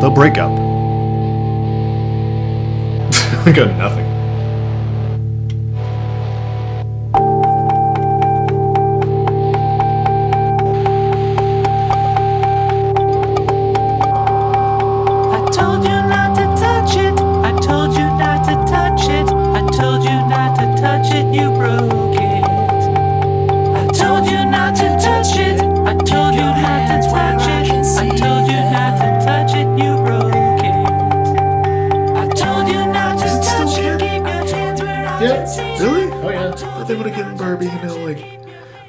The Breakup. I got nothing. I told you not to touch it. I told you not to touch it. I told you not to touch it. You broke it. I told you not to touch it. I told you not to touch it. I told you not to touch it. You broke it. I told you not to touch it. Keep your hands where I can see. Really? Oh, yeah. I thought they would have given Barbie,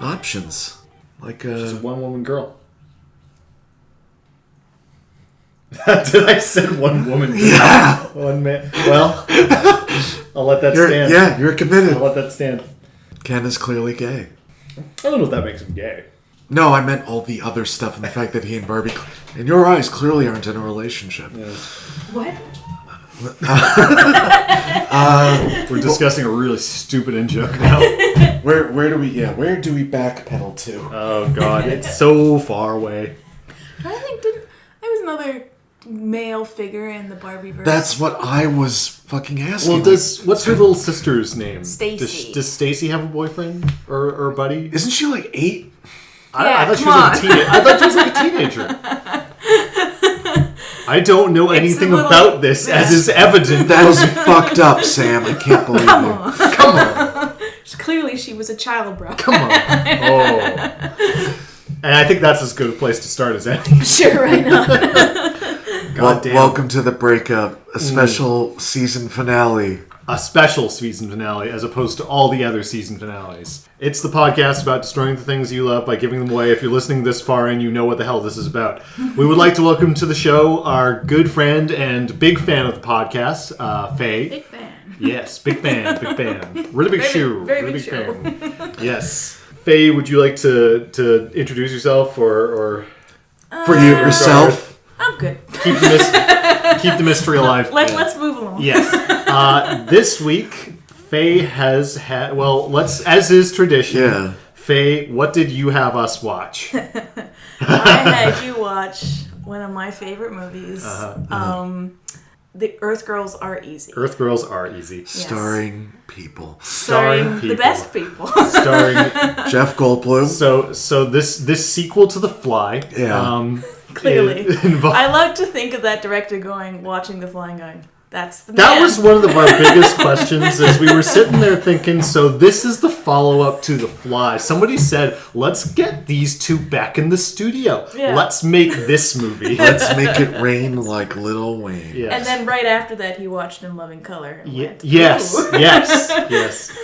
options. Like, She's a one-woman girl. Did I said one woman? Yeah! One man. Well, I'll let that stand. Yeah, you're committed. I'll let that stand. Ken is clearly gay. I don't know if that makes him gay. No, I meant all the other stuff and the fact that he and Barbie, in your eyes, clearly aren't in a relationship. Yeah. What? We're discussing a really stupid in-joke now. Where do we backpedal to? Oh, God. It's so far away. I think there was another male figure in the Barbieverse. That's what I was fucking asking. Well, what's her little sister's name? Stacy. Does Stacy have a boyfriend or a buddy? Isn't she like 8? I thought she was like a teenager. I thought she was like a teenager. I don't know anything about this, as is evident. That was fucked up, Sam. I can't believe you. Come on. Clearly, she was a child, bro. Come on. Oh. And I think that's as good a place to start as any. Sure, right now. God damn. Welcome to The Breakup, a special season finale. A special season finale as opposed to all the other season finales. It's the podcast about destroying the things you love by giving them away. If you're listening this far in, you know what the hell this is about. We would like to welcome to the show our good friend and big fan of the podcast, Faye. Big fan. Yes, big fan, big fan. Really big shoe. Very really big shoe. fan. Yes. Faye, would you like to introduce yourself or For yourself? I'm good. keep the mystery alive? Let's move along. Yes. This week, Faye has had, as is tradition. Yeah. Faye, what did you have us watch? I had you watch one of my favorite movies. The Earth Girls Are Easy. Earth Girls Are Easy. Starring people. Starring the people. best people. Starring. Jeff Goldblum. So this sequel to The Fly. Yeah. Clearly. I love to think of that director watching The Fly and going, that's the man. That was one of our biggest questions as we were sitting there thinking, so this is the follow-up to The Fly. Somebody said, let's get these two back in the studio. Yeah. Let's make this movie. Let's make it rain like Lil Wayne. Yes. And then right after that, he watched In Loving Color. And went, Yes. "Ooh." Yes.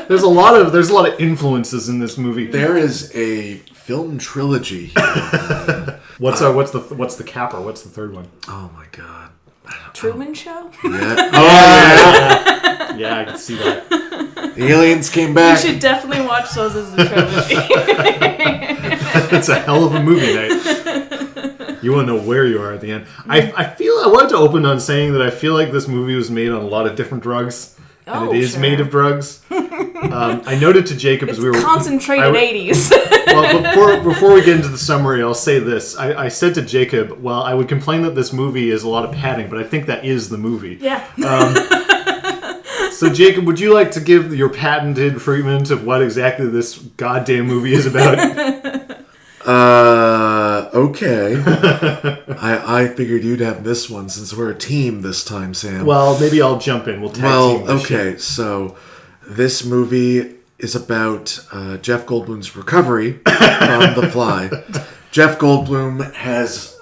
There's a lot of influences in this movie. There is a film trilogy here. What's the capper? What's the third one? Oh my god. Truman Show? Yeah. Oh yeah. Yeah, I can see that. The aliens came You back. should definitely watch those as a trilogy. It's a hell of a movie night. You want to know where you are at the end. I wanted to open on saying that I feel like this movie was made on a lot of different drugs. And it is sure. made of drugs. I noted to Jacob as we were concentrated 80s. Well, before we get into the summary, I'll say this. I said to Jacob, well, I would complain that this movie is a lot of padding, but I think that is the movie. Yeah. So, Jacob, would you like to give your patented treatment of what exactly this goddamn movie is about? Okay. I figured you'd have this one since we're a team this time, Sam. Well, maybe I'll jump in. We'll tag team this shit. So this movie is about Jeff Goldblum's recovery from The Fly. Jeff Goldblum has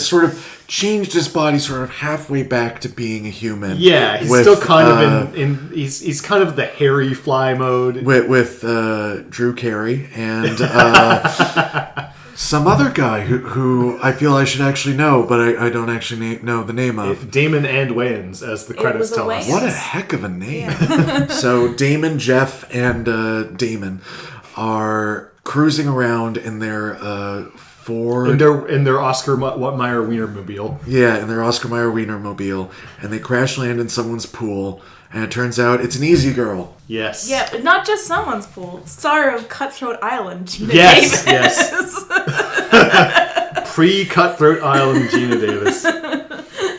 sort of changed his body sort of halfway back to being a human. Yeah, he's still kind of he's kind of the hairy fly mode. With Drew Carey and some other guy who I feel I should actually know, but I don't actually know the name of. Damon and Wayans, as the credits tell us. What a heck of a name. Yeah. So Damon, Jeff, and Damon are cruising around in their Ford. In their Oscar Mayer Wienermobile. Yeah, in their Oscar Mayer Wienermobile. And they crash land in someone's pool. And it turns out it's an easy girl. Yes. Yeah, but not just someone's pool. Star of Cutthroat Island, Gina Yes, Davis. yes. Pre-Cutthroat Island Gina Davis.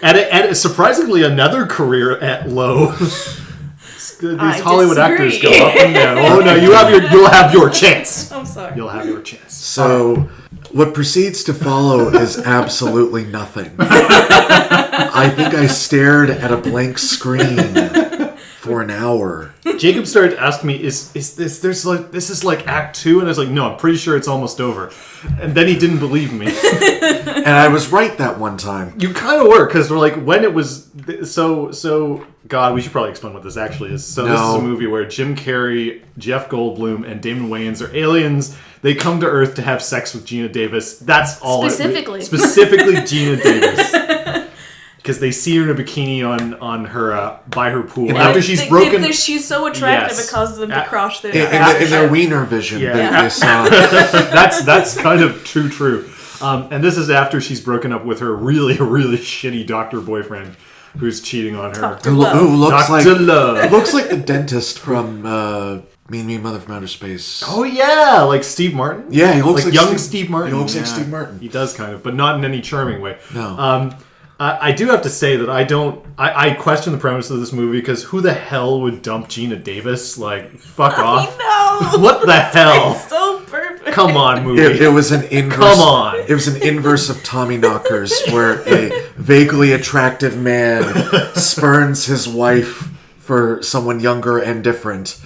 At surprisingly another career at low. These Hollywood actors go up and down. Oh no, you'll have your chance. I'm sorry. You'll have your chance. So, what proceeds to follow is absolutely nothing. I think I stared at a blank screen for an hour. Jacob started to ask me, "Is this is like Act 2?" And I was like, "No, I'm pretty sure it's almost over." And then he didn't believe me. And I was right that one time. You kind of were, because we're like, when it was so. God, we should probably explain what this actually is. So This is a movie where Jim Carrey, Jeff Goldblum, and Damon Wayans are aliens. They come to Earth to have sex with Gina Davis. That's all. Specifically Gina Davis. Because they see her in a bikini on her by her pool after she's broken. She's so attractive it causes them to cross their in their wiener vision. Yeah. They saw. that's kind of true. And this is after she's broken up with her really shitty doctor boyfriend who's cheating on her. Who looks Dr. Love. looks like the dentist from Me, Mother from Outer Space. Oh yeah, like Steve Martin. Yeah, he looks like young Steve Martin. He looks like Steve Martin. He does kind of, but not in any charming way. No. I do have to say that I question the premise of this movie, because who the hell would dump Gina Davis? Like, fuck off. I know. What the hell? It's so perfect. Come on, movie. It was an inverse. Come on. It was an inverse of Tommy Knockers, where a vaguely attractive man spurns his wife for someone younger and different.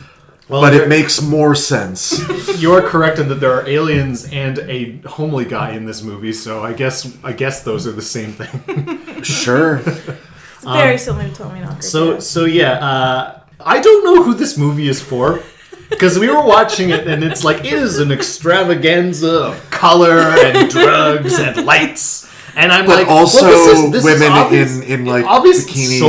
Well, but it makes more sense. You're correct in that there are aliens and a homely guy in this movie, so I guess those are the same thing. Sure. It's very similar to Tommy Knockers. So yeah, I don't know who this movie is for. Because we were watching it, and it's like, it is an extravaganza of color and drugs and lights. And I'm but like, also well, this women is obvious, in like obvious, bikinis.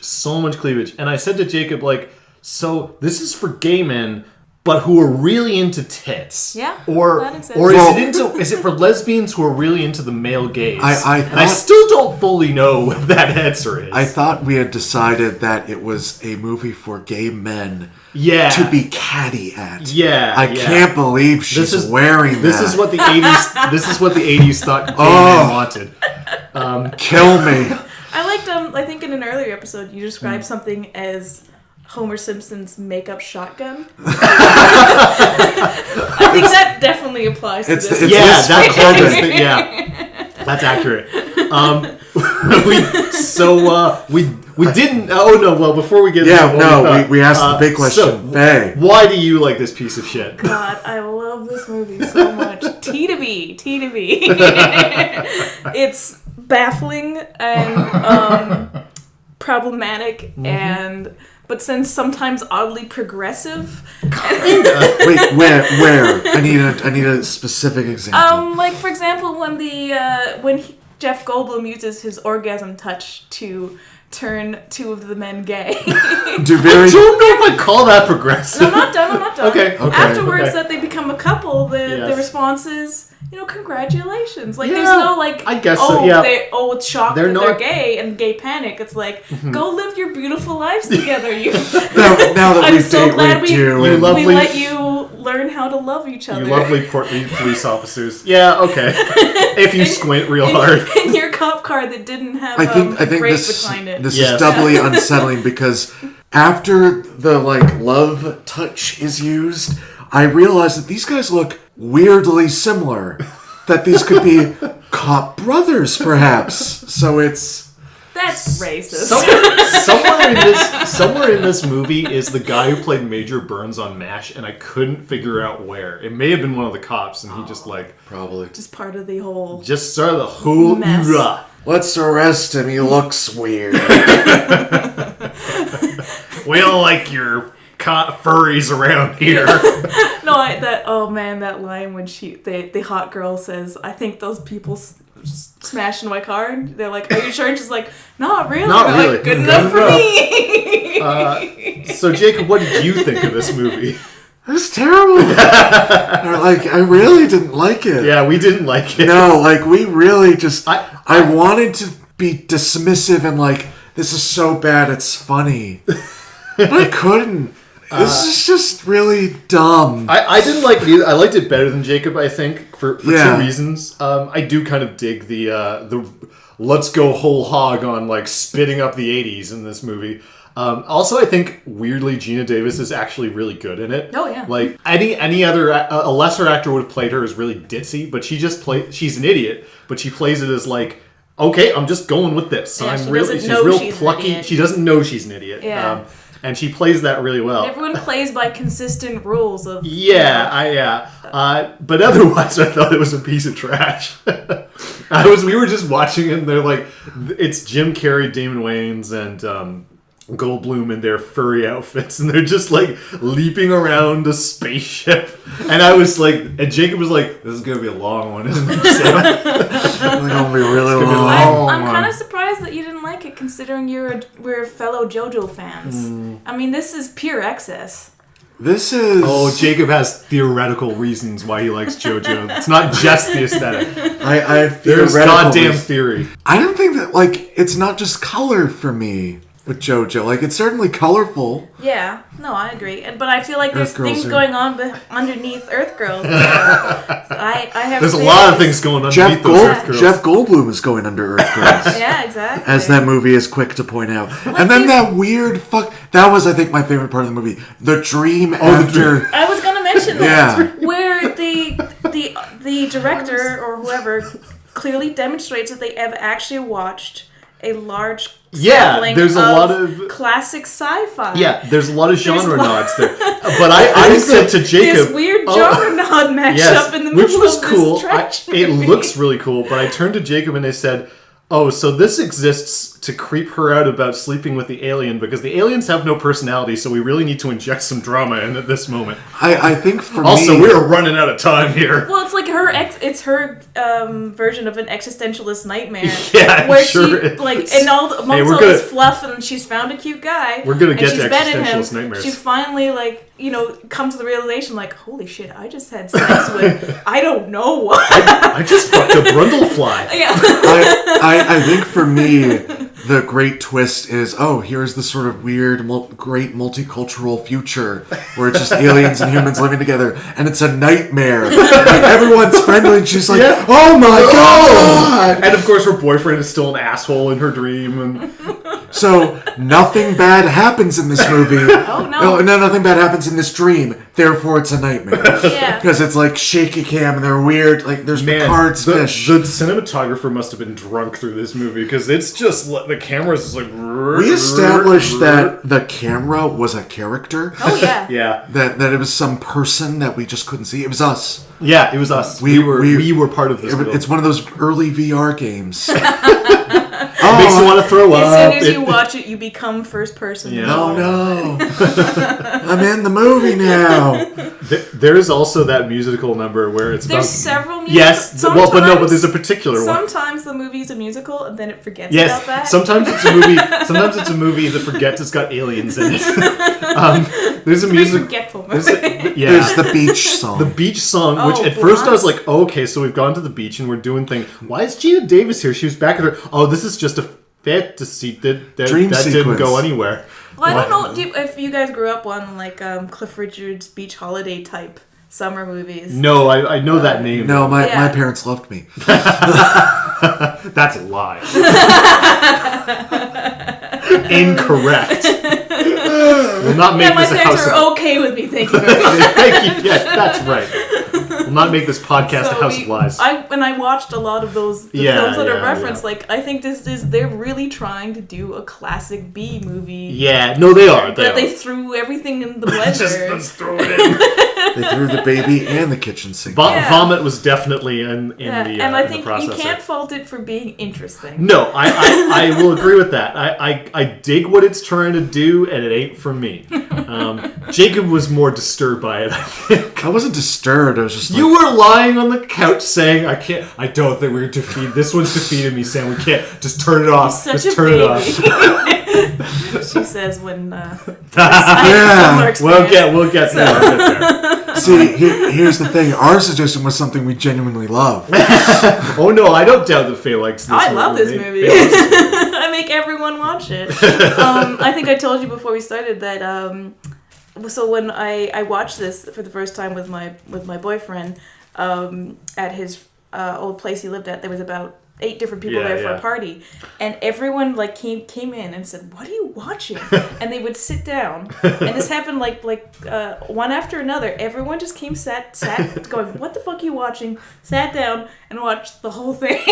So much cleavage. And I said to Jacob, like, so this is for gay men, but who are really into tits. Yeah, Or that exists. is it for lesbians who are really into the male gaze? I still don't fully know what that answer is. I thought we had decided that it was a movie for gay men. Yeah. To be catty at. Yeah. I can't believe she's wearing that. This is what the 80s. This is what the 80s thought gay men wanted. Kill me. I liked I think in an earlier episode you described something as Homer Simpson's makeup shotgun. I think that definitely applies to this. That's accurate. We didn't. Oh no! Well, before we get we asked the big question. So, Faye, why do you like this piece of shit? God, I love this movie so much. T to B. It's baffling and problematic but since sometimes oddly progressive. Wait, where? I need a specific example. Like for example, when Jeff Goldblum uses his orgasm touch to turn two of the men gay. I don't know if I'd call that progressive. No, I'm not done. Okay. Afterwards, that they become a couple, the response is, congratulations. Like, there's no, like, I guess so, yeah. It's shocked that they're gay and gay panic. It's like, go live your beautiful lives together. Now that I'm so glad we let you learn how to love each other. You lovely Portland police officers. Yeah, okay. If you squint real hard. In your cop car that didn't have I think grate this, behind it. This is doubly unsettling because after the love touch is used, I realize that these guys look weirdly similar. That these could be cop brothers, perhaps. So that's racist. Somewhere in this movie is the guy who played Major Burns on MASH, and I couldn't figure out where. It may have been one of the cops, and he just probably just part of the whole mess. Let's arrest him. He looks weird. We don't like your furries around here. That line when the hot girl says, "I think those people smashed into my car," and they're like, "Are you sure?" And she's like, "Not really." Like, good enough for me. So Jacob, what did you think of this movie? It was terrible. I really didn't like it. Yeah, we didn't like it. No, we really just. I wanted to be dismissive and this is so bad it's funny, but I couldn't. This is just really dumb. I didn't like it either. I liked it better than Jacob, I think, for two reasons. I do kind of dig the let's go whole hog on like spitting up the 80s in this movie. Also, I think weirdly Gina Davis is actually really good in it. Oh yeah. Like any other a lesser actor would have played her as really ditzy, but she's an idiot, but she plays it as like, okay, I'm just going with this. Yeah, she's real plucky. She doesn't know she's an idiot. Yeah. And she plays that really well. Everyone plays by consistent rules of... But otherwise, I thought it was a piece of trash. We were just watching it, and they're like, it's Jim Carrey, Damon Wayans, and Goldblum in their furry outfits, and they're just like leaping around a spaceship. And I was like, and Jacob was like, this is gonna be a long one, isn't it? It's gonna be really long. I'm kind of surprised that you didn't like it, considering we're fellow JoJo fans. I mean, this is pure excess. This is... Oh, Jacob has theoretical reasons why he likes JoJo. It's not just the aesthetic. I have There's goddamn reasons. theory. I don't think that, like, it's not just color for me with JoJo. Like, it's certainly colorful. Yeah, no, I agree. But I feel like there's Earth Girls things are- going on underneath Earth Girls. I have There's a theories. lot of things going on underneath those Earth Girls. Jeff Goldblum is going under Earth Girls. Yeah, exactly. As that movie is quick to point out. And then that weird that was, I think, my favorite part of the movie. The dream after... I was gonna mention that. Yeah. Where the director or whoever clearly demonstrates that they have actually watched a large sampling there's a lot of classic sci-fi. Yeah, there's a lot of genre There's nods there. But I said to Jacob, this weird genre nod mashup in the middle which was of cool. this trash It movie. looks really cool. But I turned to Jacob and I said, "Oh, so this exists to creep her out about sleeping with the alien because the aliens have no personality. So we really need to inject some drama in at this moment." I think for me... Also, we're running out of time here. Well, it's like it's her version of an existentialist nightmare. Yeah, where sure she is. like and amongst we're all good. this fluff, and she's found a cute guy. We're gonna and get she's to bedded existentialist him. nightmares. She's finally come to the realization like, holy shit, I just had sex with I don't know what. I just fucked a brundlefly. Yeah. I think for me, the great twist is, here's this sort of weird, great multicultural future where it's just aliens and humans living together, and it's a nightmare. Like, everyone's friendly, and she's like, oh my god! And of course, her boyfriend is still an asshole in her dream. And So, nothing bad happens in this movie. Oh no. No, nothing bad happens in this dream. Therefore, it's a nightmare. Yeah. Because it's like shaky cam, and they're weird. Like, there's Picard's fish. The cinematographer must have been drunk through this movie because it's just the camera's just like. We established that the camera was a character. Oh yeah. Yeah. That it was some person that we just couldn't see. It was us. Yeah, it was us. We were part of this. It's one of those early VR games. It makes you want to throw up. As soon as you watch it, you become first person. Yeah. Oh no! I'm in the movie now. There's also that musical number where it's There's about, several musicals. Yes, but there's a particular one. Sometimes the movie's a musical and then it forgets Yes, about that. sometimes it's a movie. Sometimes it's a movie that forgets it's got aliens in it. There's a Very music. forgetful There's movie. There's the beach song. The beach song, which Oh, at first I was what? like, okay, so we've gone to the beach and we're doing things. Why is Gina Davis here? She was back at her. Oh, this is just a fantasy that Dream didn't sequence. go anywhere. Well, I don't know if you guys grew up on like Cliff Richard's beach holiday type summer movies. No, I know that name. No, my Yeah. parents loved me. That's a lie. Incorrect. We'll not make Yeah, my this a parents house. are okay with me thinking very much. Thank you. Yes, that's right. We'll not make this podcast a house of lies. When I watched a lot of those Yeah, films that are yeah, referenced, yeah. I think they're really trying to do a classic B movie. Yeah, no, they are. But they threw everything in the blender. Let's throw it in. They threw the baby and the kitchen sink. Yeah. Vomit was definitely in Yeah, the and I in think the you processor. can't fault it for being interesting. No, I will agree with that. I dig what it's trying to do, and it ain't for me. Jacob was more disturbed by it, I think. I wasn't disturbed. I was just like, You were lying on the couch saying, I don't think we're defeated. This one's defeated me, Sam. We can't. Just turn it off. Such Just a turn baby. it off. She says when Yeah, We'll get there. see, here's the thing. Our suggestion was something we genuinely love. Oh, no, I don't doubt that Faye likes this movie. I love this movie. Faye loves this movie. I make everyone watch it. I think I told you before we started that so when I watched this for the first time with my boyfriend at his old place he lived at, there was about 8 different people there for a party, and everyone like came in and said, "What are you watching?" And they would sit down, and this happened like one after another. Everyone just sat going, "What the fuck are you watching?" Sat down and watched the whole thing.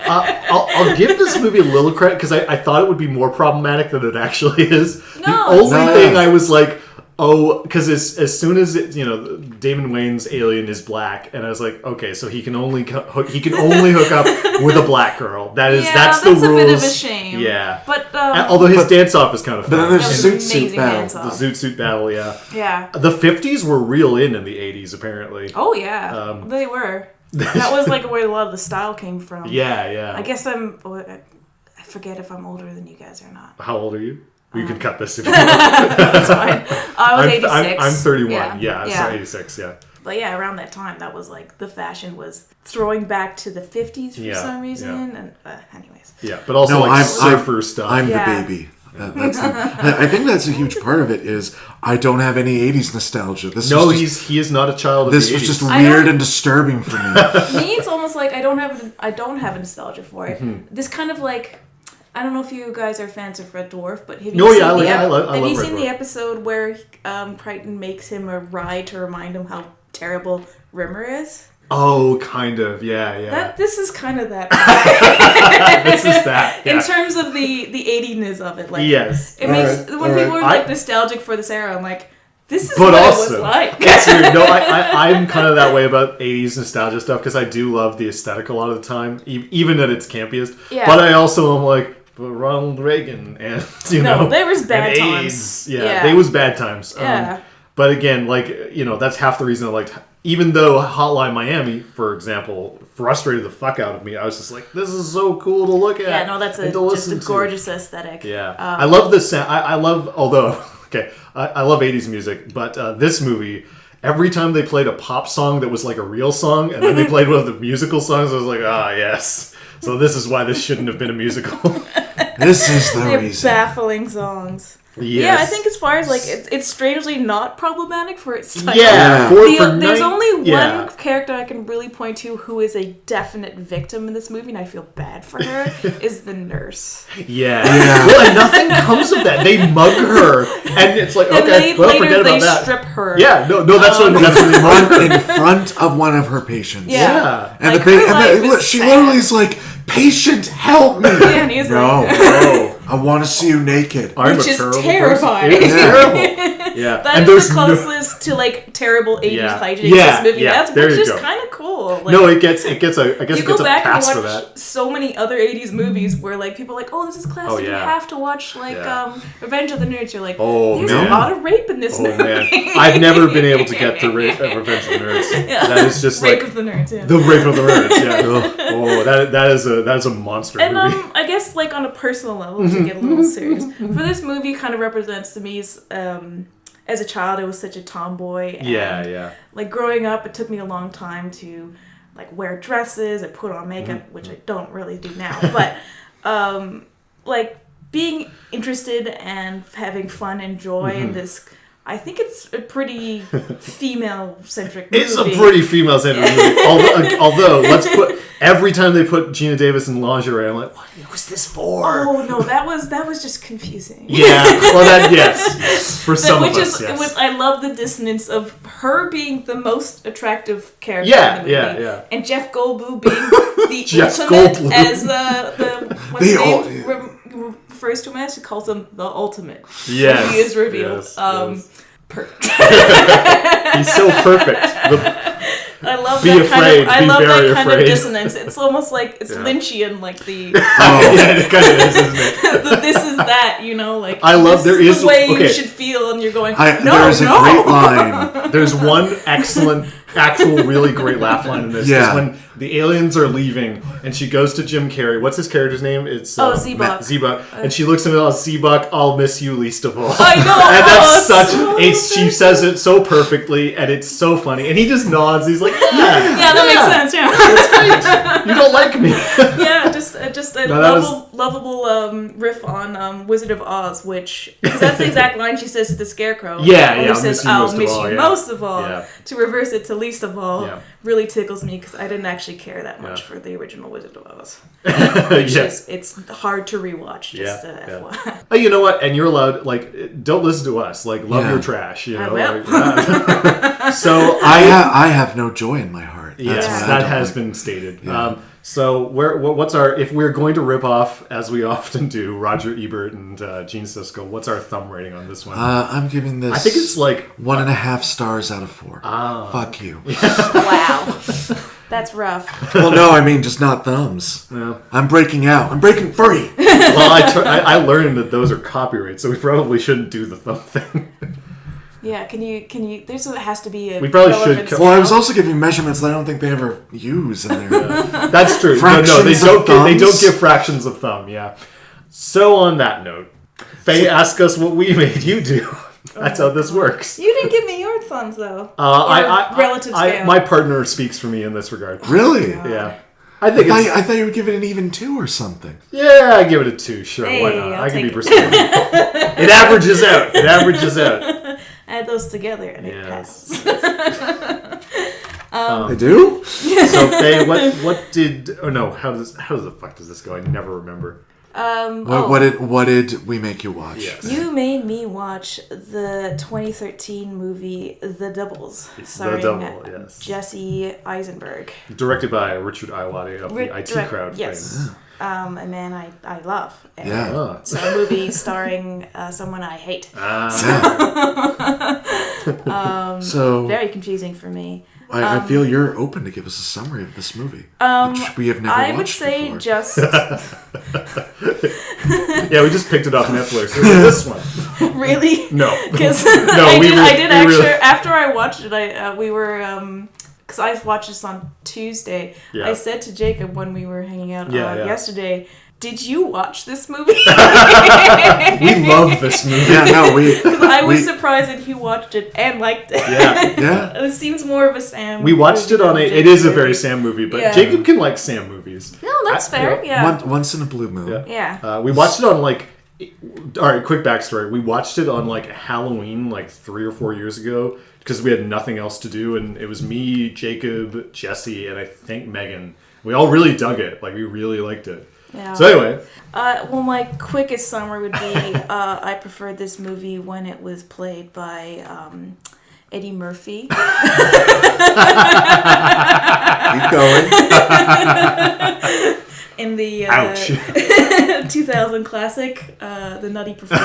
I'll give this movie a little credit because I thought it would be more problematic than it actually is. No, the only thing I was like, because as soon as Damon Wayne's alien is black, and I was like, okay, so he can only hook up with a black girl. That's the rules. A bit of a shame. Yeah, but although his dance off is kind of fun. But then there's the suit battle. The zoot suit battle, yeah. Yeah. The 50s were real in the 80s, apparently. Oh yeah, they were. That was like where a lot of the style came from. Yeah. I guess I forget if I'm older than you guys or not. How old are you? You can cut this if you want. That's fine. I was 86. I'm 31. Yeah. So 86, yeah. But yeah, around that time, that was like the fashion was throwing back to the 50s for some reason. Yeah. And anyways. Yeah, but also surfer stuff. I'm the baby. I think that's a huge part of it is I don't have any 80s nostalgia. He is not a child of this the 80s. was just weird and disturbing for me. Me, it's almost like I don't have a nostalgia for it. Mm-hmm. This kind of like, I don't know if you guys are fans of Red Dwarf, but have you seen the episode where Crichton makes him a rye to remind him how terrible Rimmer is? Oh, kind of, yeah. This is kind of that. This is that. Yeah. In terms of the 80ness of it, like yes, it makes when people are like nostalgic for this era, I'm like, this is what it was like. It's weird. No, I'm kind of that way about 80s nostalgia stuff because I do love the aesthetic a lot of the time, even at its campiest. Yeah. But I also am like, but Ronald Reagan and there was bad times. AIDS. Yeah, they was bad times. Yeah. But again, like that's half the reason I liked. Even though Hotline Miami, for example, frustrated the fuck out of me, I was just like, this is so cool to look at. Yeah, no, that's just a gorgeous aesthetic. Yeah. I love the sound. I love 80s music, but this movie, every time they played a pop song that was like a real song, and then they played one of the musical songs, I was like, yes. So this is why this shouldn't have been a musical. This is the reason. Baffling songs. Yes. Yeah, I think as far as like it's strangely not problematic for its time. Yeah, there's only one character I can really point to who is a definite victim in this movie, and I feel bad for her. Is the nurse? Yeah. Well, and nothing comes of that. They mug her, and it's like forget about that. Strip her. Yeah, no, that's what they in front of one of her patients. Yeah. And she literally is like, "Patient, help me!" Yeah, and he's no. I want to see you naked. Which is terrifying. It's terrible. Yeah. That is the closest to like terrible 80s hijinks in this movie. That's which is kind of cool. Like, no, it gets a pass for that. You go back and watch so many other 80s movies where like people are like, oh, this is classic. You have to watch like Revenge of the Nerds. You're like, there's a lot of rape in this movie. Man. I've never been able to get to Revenge of the Nerds. Yeah. That is just Rape of the Nerds. Yeah. The Rape of the Nerds. Yeah. that is a monster movie. And I guess like on a personal level, to get a little serious, for this movie kind of represents to me as a child, I was such a tomboy. And, like growing up, it took me a long time to like wear dresses and put on makeup, which I don't really do now. But like being interested and having fun and joy in this. I think it's a pretty female-centric movie. It's a pretty female-centric movie. Although, every time they put Gina Davis in lingerie, I'm like, what was this for? Oh, no, that was just confusing. Yeah, well, yes. For some of us, yes. I love the dissonance of her being the most attractive character in the movie. Yeah. And Jeff Goldblum being the ultimate as what's his name? Refers to him as, he calls him the ultimate. Yes. He is revealed. Perfect. He's so perfect. I love that kind of dissonance. It's almost like it's Lynchian, like the. It kind of is, isn't it? This is that, like. I love this is the way you should feel, and you're going. There's a great line. There's one excellent actual really great laugh line in this Yeah. is when the aliens are leaving and she goes to Jim Carrey. What's his character's name? It's Z-Buck. Z-Buck. And she looks at him and goes, Z-Buck, I'll miss you least of all. I know. And that's So she says it so perfectly and it's so funny. And he just nods. He's like, yeah, that makes sense. Yeah. that's great. You don't like me. Yeah, just a lovable riff on Wizard of Oz, which because that's the exact line she says to the Scarecrow. Yeah, When yeah, he says, I'll miss you most of all. Yeah. To reverse it to least of all Yeah. really tickles me because I didn't actually care that much Yeah. for the original Wizard of Oz. Yes. It's hard to rewatch. Just FYI. Oh, you know what? And you're allowed, like, don't listen to us. Like, love Yeah. your trash. You know. will. Like, so I have no joy in my heart. yes, That's what I that don't has like. been stated. Yeah. So what's our, if we're going to rip off, as we often do, Roger Ebert and Gene Siskel, what's our thumb rating on this one? I'm giving this. I think it's like 1.5 stars out of 4. Fuck you. Wow, that's rough. Well, no, I mean just not thumbs. Yeah. I'm breaking out. I'm breaking free. Well, I learned that those are copyright, so we probably shouldn't do the thumb thing. Yeah, can you? There's has to be a. We probably should relevant co- Well, I was scale. also giving measurements that I don't think they ever use in there. That's true. No, Fractions they of don't give, they don't thumbs? give fractions of thumb. Yeah. So on that note, Faye asked us what we made you do. That's how this works. You didn't give me your thumbs though. Relative I scale. my partner speaks for me in this regard. Really? Yeah. I think it's, I thought you would give it an even 2 or something. yeah, I give it a 2. Sure, Hey, why not? I'll I can take be it. persuaded. It averages out. It averages out. Add those together and it Yes. passes. I do? So Faye, what did? Oh no, how the fuck does this go? I never remember. What did we make you watch? Yes. You made me watch the 2013 movie The Doubles, starring Double, yes. Jesse Eisenberg. Directed by Richard Iwate of the IT Crowd Yes. fame. A man I love. And Yeah. Ah. So a movie starring someone I hate. So Very confusing for me. I feel you're open to give us a summary of this movie, which we have never I watched would say before. just Yeah, we just picked it off Netflix. It was this one. really No. because No, I we did really- actually really- after I watched it we were because I watched this on Tuesday. Yeah. I said to Jacob when we were hanging out Yeah. yesterday, did you watch this movie? We love this movie. Yeah, no, we. I was we- surprised that he watched it and liked it. Yeah. Yeah. It seems more of a Sam. We watched it on movie a. than It is a Jacob very movie. Sam movie, but Yeah. Jacob can like Sam movies. No, that's fair. Yeah. Once in a blue moon. Yeah. Yeah. We watched it on like. All right, quick backstory. We watched it on like Halloween, like 3 or 4 years ago, because we had nothing else to do, and it was me, Jacob, Jesse, and I think Megan. We all really dug it. Like we really liked it. Yeah. So anyway, Well, my quickest summary would be I preferred this movie when it was played by Eddie Murphy. Keep going. In the ouch. 2000 classic, The Nutty Professor.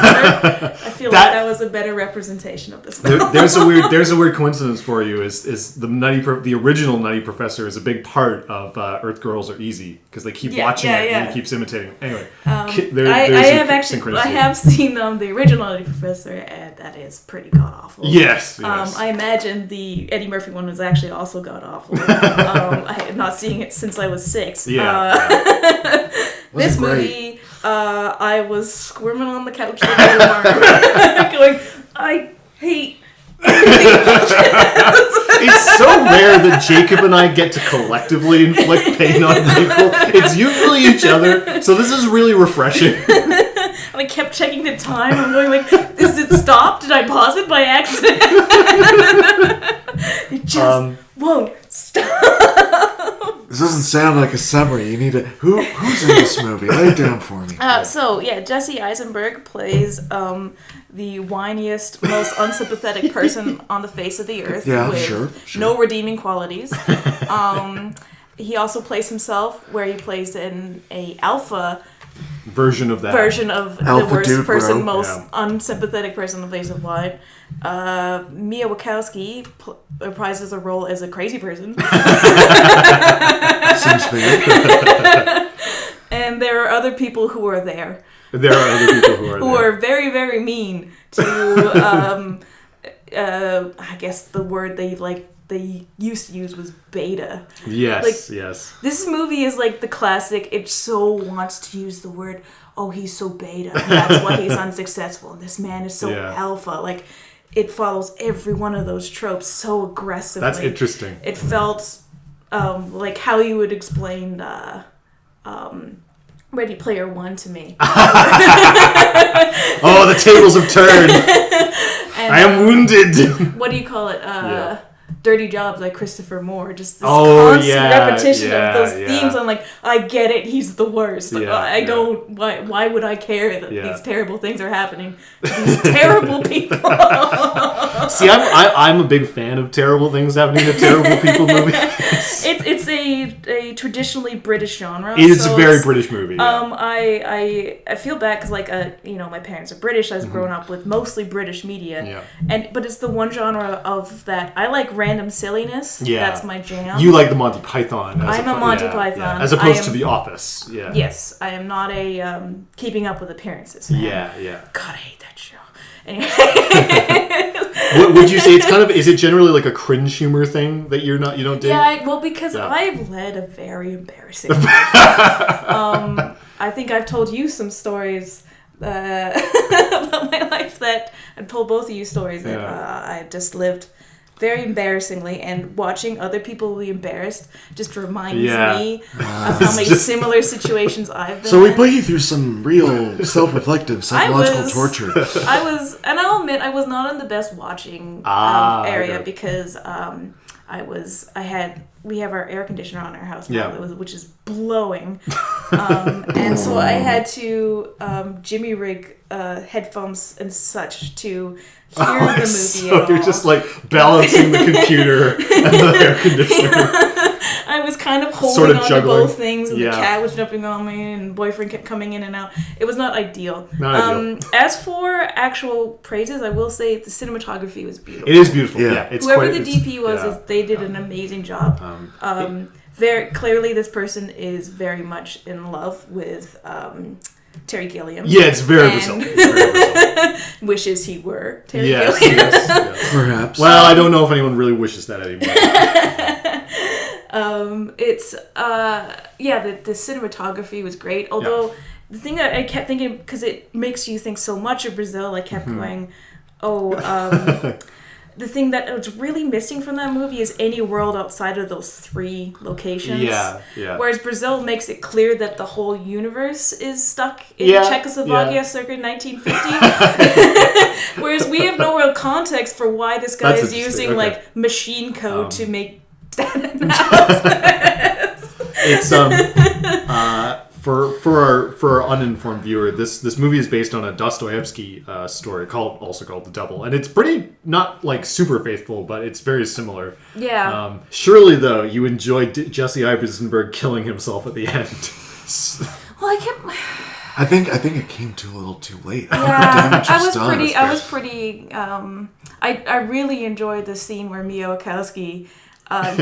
I feel like that was a better representation of this movie. There's a weird coincidence for you. Is the original Nutty Professor is a big part of Earth Girls Are Easy because they keep watching it and he keeps imitating. Anyway, I have seen the original Nutty Professor, and that is pretty god awful. Yes. I imagine the Eddie Murphy one was actually also god awful. I had not seen it since I was 6. Yeah. This great. movie, I was squirming on the couch like a worm, going, I hate. It's so rare that Jacob and I get to collectively inflict pain on people. It's usually each other, so this is really refreshing. And I kept checking the time. I'm going like, is it stopped? Did I pause it by accident? It just won't stop. This doesn't sound like a summary. You need to. Who's in this movie? Lay it down for me. Jesse Eisenberg plays the whiniest, most unsympathetic person on the face of the earth. Yeah, with sure. no redeeming qualities. He also plays himself, where he plays in a alpha Version of that. the Alpha worst dude, person, bro. most unsympathetic person on the face of life. Mia Wachowski reprises a role as a crazy person. Seems fair. And there are other people who are there. There are other people who are Who there. are very, very mean to, I guess the word they like they used to use was beta. Yes, like, yes. This movie is like the classic. It so wants to use the word, oh, he's so beta. That's why he's unsuccessful. And this man is so alpha. Like, it follows every one of those tropes so aggressively. That's interesting. It felt like how you would explain Ready Player One to me. Oh, the tables have turned. And, I am wounded. What do you call it? Dirty Jobs, like Christopher Moore. Just this constant repetition of those themes. I'm like, I get it. He's the worst. I don't. Why would I care that these terrible things are happening to these terrible people? See, I'm a big fan of terrible things happening to terrible people movies. It's a traditionally British genre. It's a very British movie. Yeah. I feel bad because my parents are British. I was growing up with mostly British media. Yeah. But it's the one genre of that I like random silliness. Yeah. That's my jam. You like the Monty Python. I'm a Monty Python. Yeah. As opposed to The Office. Yeah. Yes, I am not a Keeping Up with Appearances fan. Yeah. God, I hate that show. Anyway. What would you say it's kind of? Is it generally like a cringe humor thing that you don't dig? Yeah, because I've led a very embarrassing life. I think I've told you some stories about my life that I've told both of you stories that I just lived very embarrassingly, and watching other people be embarrassed just reminds me of how many similar situations I've been So we in. put you through some real self-reflective psychological torture. And I'll admit I was not in the best watching area because we have our air conditioner on our house now, which is blowing, and so I had to jimmy rig headphones and such to hear the movie. So you're just like balancing the computer and the air conditioner. I was kind of holding sort of on juggling. to both things, and the cat was jumping on me, and boyfriend kept coming in and out. It was not ideal. As for actual praises, I will say the cinematography was beautiful. It is beautiful. Yeah. Whoever the DP was, they did an amazing job. Very clearly, this person is very much in love with Terry Gilliam. Yeah, it's very bizarre. Wishes he were Terry Gilliam. Yes. Perhaps. Well, I don't know if anyone really wishes that anymore. The cinematography was great. Although the thing that I kept thinking, because it makes you think so much of Brazil, I kept going, the thing that was really missing from that movie is any world outside of those 3 locations. Yeah. Whereas Brazil makes it clear that the whole universe is stuck in Czechoslovakia circa 1950. Whereas we have no real context for why this guy is using like machine code to make data analysis. It's for our uninformed viewer, this movie is based on a Dostoevsky story also called The Double, and it's pretty not like super faithful, but it's very similar. Yeah. Surely though, you enjoyed Jesse Eisenberg killing himself at the end. Well, I think it came a little too late. Yeah, I really enjoyed the scene where Mia Wachowski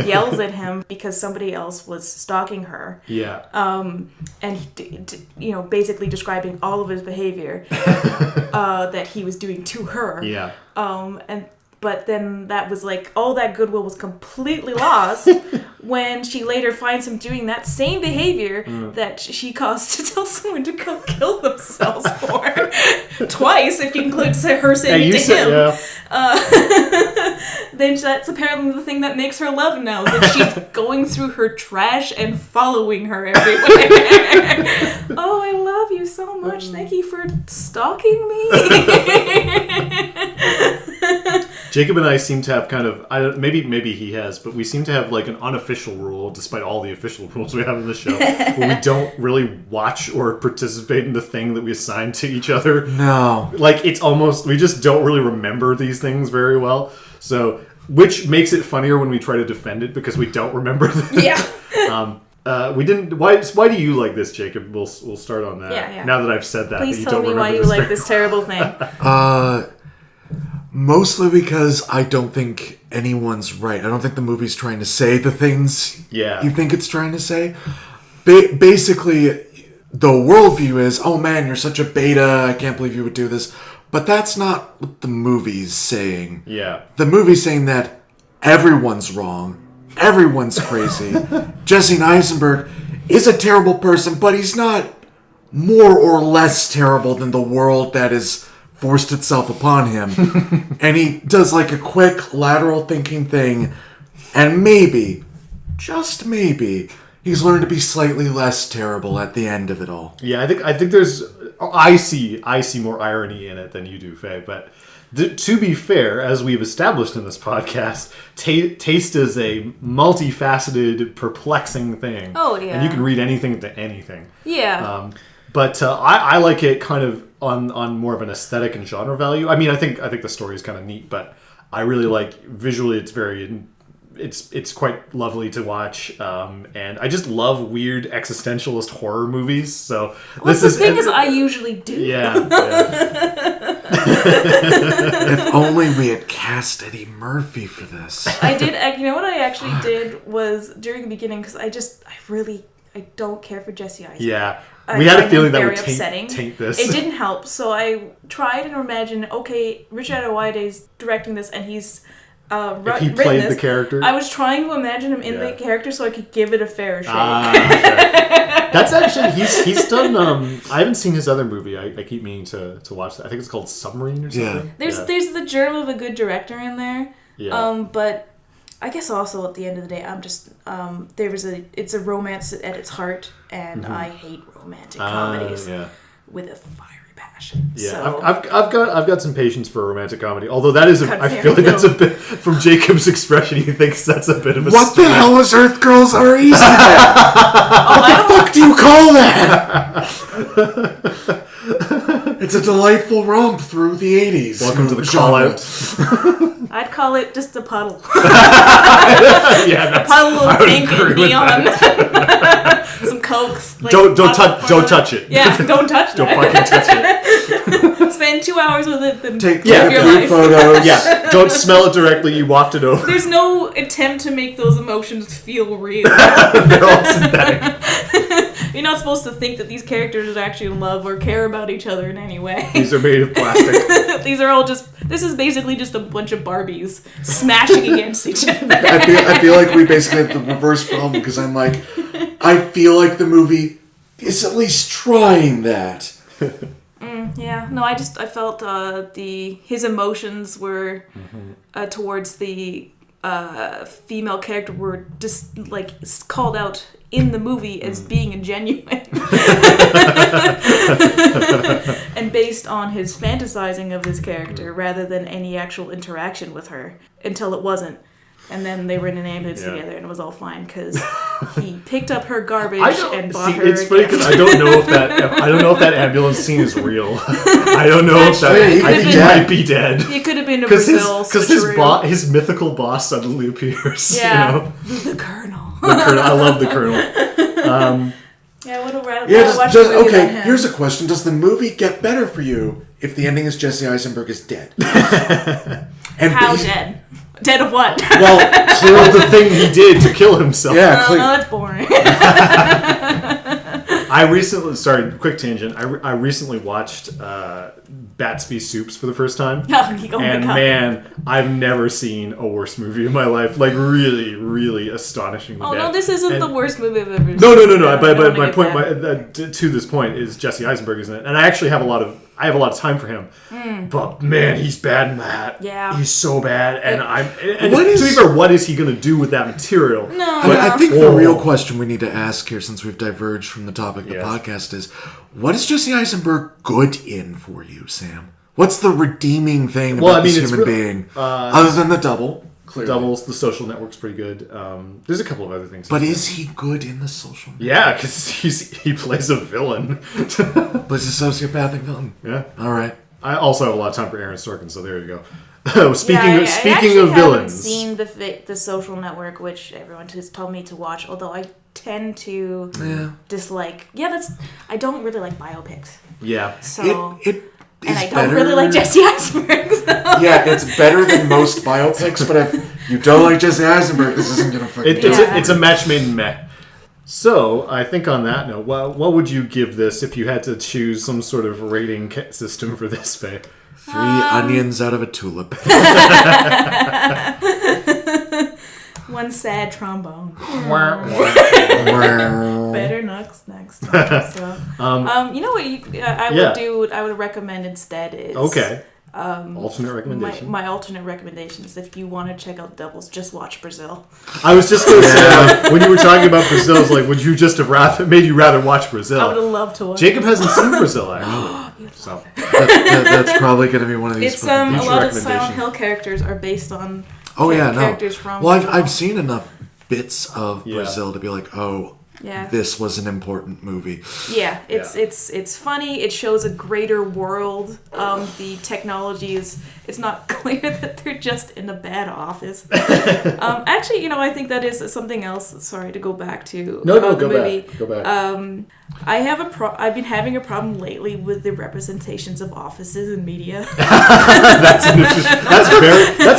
yells at him because somebody else was stalking her. Yeah. And basically describing all of his behavior that he was doing to her. Yeah. But then that was like, all that goodwill was completely lost when she later finds him doing that same behavior that she caused to tell someone to go kill themselves for. Twice, if you include her saying it to him. Then that's apparently the thing that makes her love now, is that she's going through her trash and following her everywhere. Oh, I love you so much. Thank you for stalking me. Jacob and I seem to have kind of, maybe he has, but we seem to have like an unofficial rule, despite all the official rules we have in the show, where we don't really watch or participate in the thing that we assign to each other. No. Like, it's almost, we just don't really remember these things very well. So, which makes it funnier when we try to defend it, because we don't remember them. Yeah. We didn't. Why do you like this, Jacob? We'll start on that. Yeah. Now that I've said that. Please tell me why you like this terrible thing. Mostly because I don't think anyone's right. I don't think the movie's trying to say the things you think it's trying to say. Basically, the worldview is, oh man, you're such a beta, I can't believe you would do this. But that's not what the movie's saying. Yeah. The movie's saying that everyone's wrong. Everyone's crazy. Jesse Eisenberg is a terrible person, but he's not more or less terrible than the world that has forced itself upon him. And he does like a quick lateral thinking thing, and maybe, just maybe, he's learned to be slightly less terrible at the end of it all. Yeah, I think there's I see more irony in it than you do, Faye, but to be fair, as we've established in this podcast, taste is a multifaceted, perplexing thing. Oh, yeah. And you can read anything to anything. Yeah. But I like it kind of on more of an aesthetic and genre value. I mean, I think the story is kind of neat, but I really like visually. It's quite lovely to watch, and I just love weird existentialist horror movies. So the thing is, I usually do. Yeah. If only we had cast Eddie Murphy for this. I did. You know what I actually did was during the beginning, because I don't care for Jesse Eisenberg. Yeah. We had a feeling that would upsetting. taint this. It didn't help, so I tried and imagined, okay, Richard Ayoade's directing this, and he's if he played the character. I was trying to imagine him in the character so I could give it a fair shake. Okay. That's actually he's done. I haven't seen his other movie. I keep meaning to watch that. I think it's called Submarine or something. There's the germ of a good director in there. Yeah. But I guess also at the end of the day, I'm just it's a romance at its heart, and I hate romantic comedies with a fiery passion. Yeah, so. I've got some patience for a romantic comedy. Although that is, I feel like that's a bit from Jacob's expression. He thinks that's a bit of a. What the hell is Earth Girls Are Easy? What the fuck do you call that? It's a delightful romp through the 80s. Welcome to the call out. I'd call it just a puddle. Yeah, a puddle of pink and neon. Some Coke. Like, don't touch it. Yeah, don't touch that. Don't fucking touch it. Spend 2 hours with it. Then take your life. photos. Yeah, don't smell it directly. You waft it over. There's no attempt to make those emotions feel real. They're all synthetic. You're not supposed to think that these characters actually love or care about each other in any way. These are made of plastic. These are all this is basically just a bunch of Barbies smashing against each other. I feel like we basically have the reverse problem, because I'm like, I feel like the movie is at least trying that. Yeah, no, I felt his emotions were towards the female character were just like called out in the movie as being genuine and based on his fantasizing of this character rather than any actual interaction with her until it wasn't. And then they were in an ambulance together, and it was all fine because he picked up her garbage and bought her. It's funny because I don't know if that ambulance scene is real. I don't know if that. I think he might be dead. He could have been a Brazil because his mythical boss suddenly appears. Yeah, you know? the Colonel. I love the Colonel. Okay, here's a question: does the movie get better for you if the ending is Jesse Eisenberg is dead? And how dead? Dead of what? Well, the thing he did to kill himself. Yeah, no, that's boring. Quick tangent. I recently watched Bats v Soups for the first time. And man, I've never seen a worse movie in my life. Like really, really astonishingly bad. No, this isn't the worst movie I've ever seen. No. But my point, to this point, is Jesse Eisenberg is in it, and I actually have a lot of time for him. But man, he's bad in that. Yeah, he's so bad. And to be fair, what is he going to do with that material? No, I think the real question we need to ask here, since we've diverged from the topic of the podcast, is what is Jesse Eisenberg good in for you, Sam? What's the redeeming thing about this human being, other than the double? Clearly. Doubles, The Social Network's pretty good. There's a couple of other things. But is he good in The Social Network? Yeah, because he plays a villain. But he's a sociopathic villain. Yeah. All right. I also have a lot of time for Aaron Sorkin, so there you go. Speaking of villains, I haven't seen the Social Network, which everyone has told me to watch. Although I tend to dislike. Yeah, I don't really like biopics. Yeah. So and I don't really like Jesse Eisenberg. So. Yeah, it's better than most biopics, but if you don't like Jesse Eisenberg, this isn't going to fucking it's a match made in meh. So, I think on that note, what would you give this if you had to choose some sort of rating system for this, Faye? 3 onions out of a tulip. one sad trombone. Better next time. So, you know what? I would recommend instead is alternate recommendation. My alternate recommendation is if you want to check out Doubles, just watch Brazil. I was just going to say, when you were talking about Brazil, I was like, would you just have made you rather watch Brazil? I would have loved to watch. Jacob hasn't seen Brazil actually, so that's probably going to be one of these. It's a lot of Silent Hill characters are based on characters from. Well, I've seen enough bits of Brazil to be like, this was an important movie. Yeah, it's funny. It shows a greater world. The technology it's not clear that they're just in a bad office. Actually, I think that is something else. Sorry to go back to the movie. Go back. I've been having a problem lately with the representations of offices in media. That's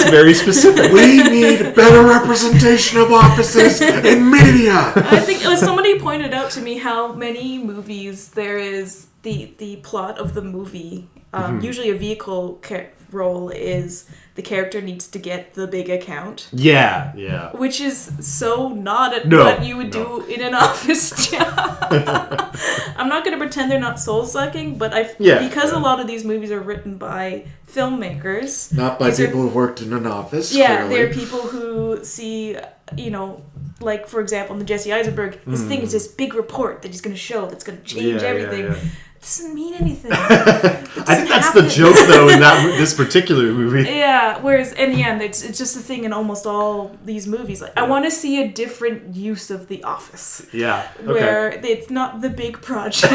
very specific. We need better representation of offices in media. I think somebody pointed out to me how many movies there is the plot of the movie. Usually a vehicle role is the character needs to get the big account. Yeah. Which is so not what you would do in an office job. I'm not going to pretend they're not soul-sucking, but because a lot of these movies are written by filmmakers. Not by people who've worked in an office, Yeah, clearly. they're people who see, like, for example, in the Jesse Eisenberg, his thing is this big report that he's going to show that's going to change everything. Yeah. It doesn't mean anything. I think that's the joke, though, in this particular movie. Yeah, whereas in the end, it's just a thing in almost all these movies. Like, I want to see a different use of The Office. Yeah, where it's not the big project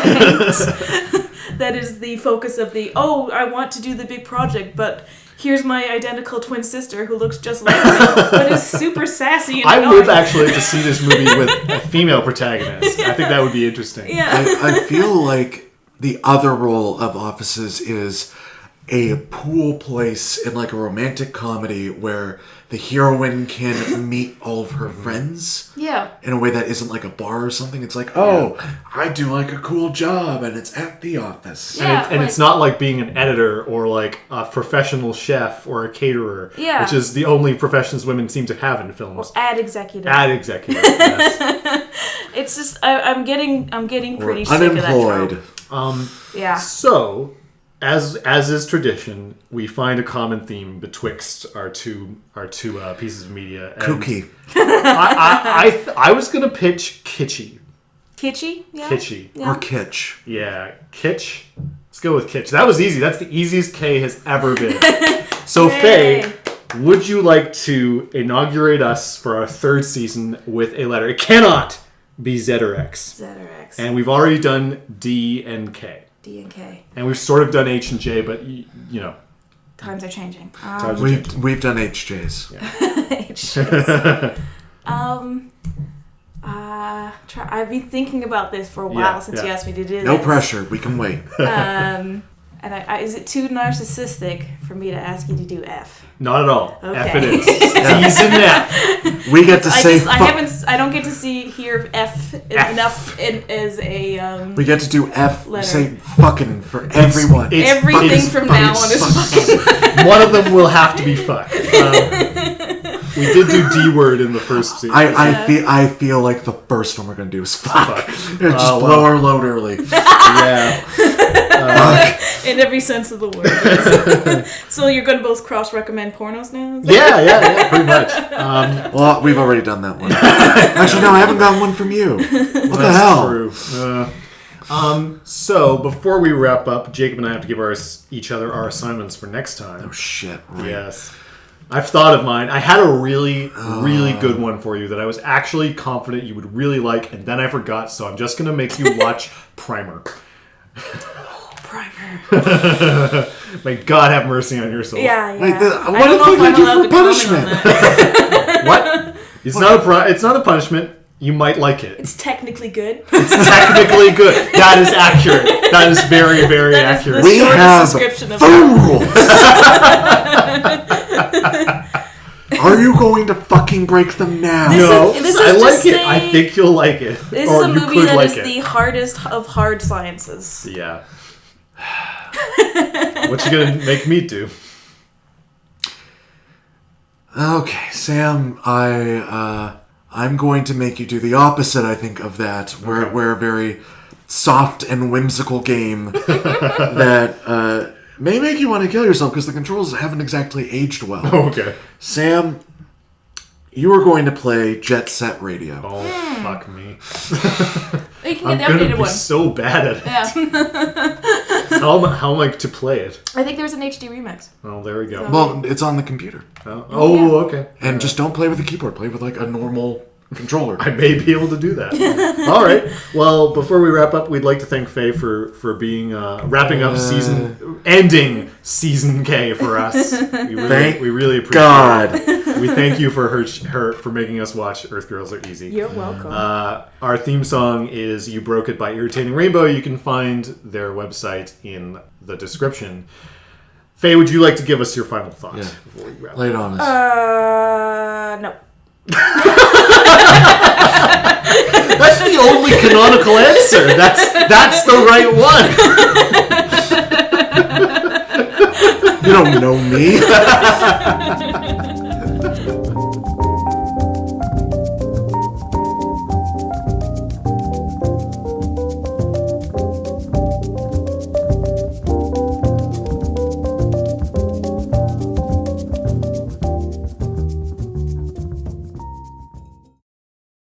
that is the focus of I want to do the big project, but here's my identical twin sister who looks just like me, but is super sassy. And I would actually like to see this movie with a female protagonist. I think that would be interesting. Yeah. I feel like the other role of offices is a pool place in like a romantic comedy where the heroine can meet all of her friends in a way that isn't like a bar or something. It's like, I do like a cool job and it's at the office. And it's not like being an editor or like a professional chef or a caterer, which is the only professions women seem to have in films. Or ad executive. Yes. It's just I'm getting pretty sick of that trope. So, as is tradition, we find a common theme betwixt our two pieces of media. And Kooky. I was gonna pitch kitschy. Kitschy? Yeah. Kitschy. Yeah. Or kitsch. Yeah, kitsch. Let's go with kitsch. That was easy. That's the easiest K has ever been. So, Faye, would you like to inaugurate us for our third season with a letter? It cannot be Z or X. Z or X. And we've already done D and K. D and K. And we've sort of done H and J, but times are changing. We've done HJs. HJs. I've been thinking about this for a while since you asked me to do this. No pressure. We can wait. And is it too narcissistic for me to ask you to do F? Not at all. Okay. F it is. D's and F. We get to say. I don't get to hear F enough as a. We get to do F. Letter. Say fucking for everyone. Everything from now on is fucking. One of them will have to be fuck. We did do D word in the first season. I feel like the first one we're gonna do is fuck. Just blow our load early. In every sense of the word. So you're going to both cross-recommend pornos now? Yeah, pretty much. Well, we've already done that one. Actually, no, I haven't gotten one from you. What the hell? True. So, before we wrap up, Jacob and I have to give each other our assignments for next time. Oh, shit. Right. Yes. I've thought of mine. I had a really, really good one for you that I was actually confident you would really like, and then I forgot, so I'm just going to make you watch Primer. Primer. May God have mercy on your soul. Yeah. Wait, what the fuck did I do for punishment? What? It's not a punishment. You might like it. It's technically good. It's technically good. That is accurate. That is very, very accurate. We have phone rules. Are you going to fucking break them now? I like it. I think you'll like it. This is a movie that is the hardest of hard sciences. Yeah. What you gonna make me do? Okay, Sam, I'm going to make you do the opposite, I think, of that. We're a very soft and whimsical game that may make you want to kill yourself because the controls haven't exactly aged well. Okay. Sam, you are going to play Jet Set Radio. Oh, fuck me. You can I'm get the going to updated be one. so bad at it. Yeah. How am I to play it? I think there's an HD remix. Oh, there we go. Well, it's on the computer. Oh, okay. And just don't play with the keyboard. Play with like a normal controller. I may be able to do that. All right. Well, before we wrap up, we'd like to thank Faye for being wrapping up ending season K for us. We really appreciate God. it. We thank you for her for making us watch Earth Girls Are Easy. You're welcome. Our theme song is "You Broke It" by Irritating Rainbow. You can find their website in the description. Faye, would you like to give us your final thoughts before we wrap? Lay it on us. No. That's the only canonical answer. That's the right one. You don't know me.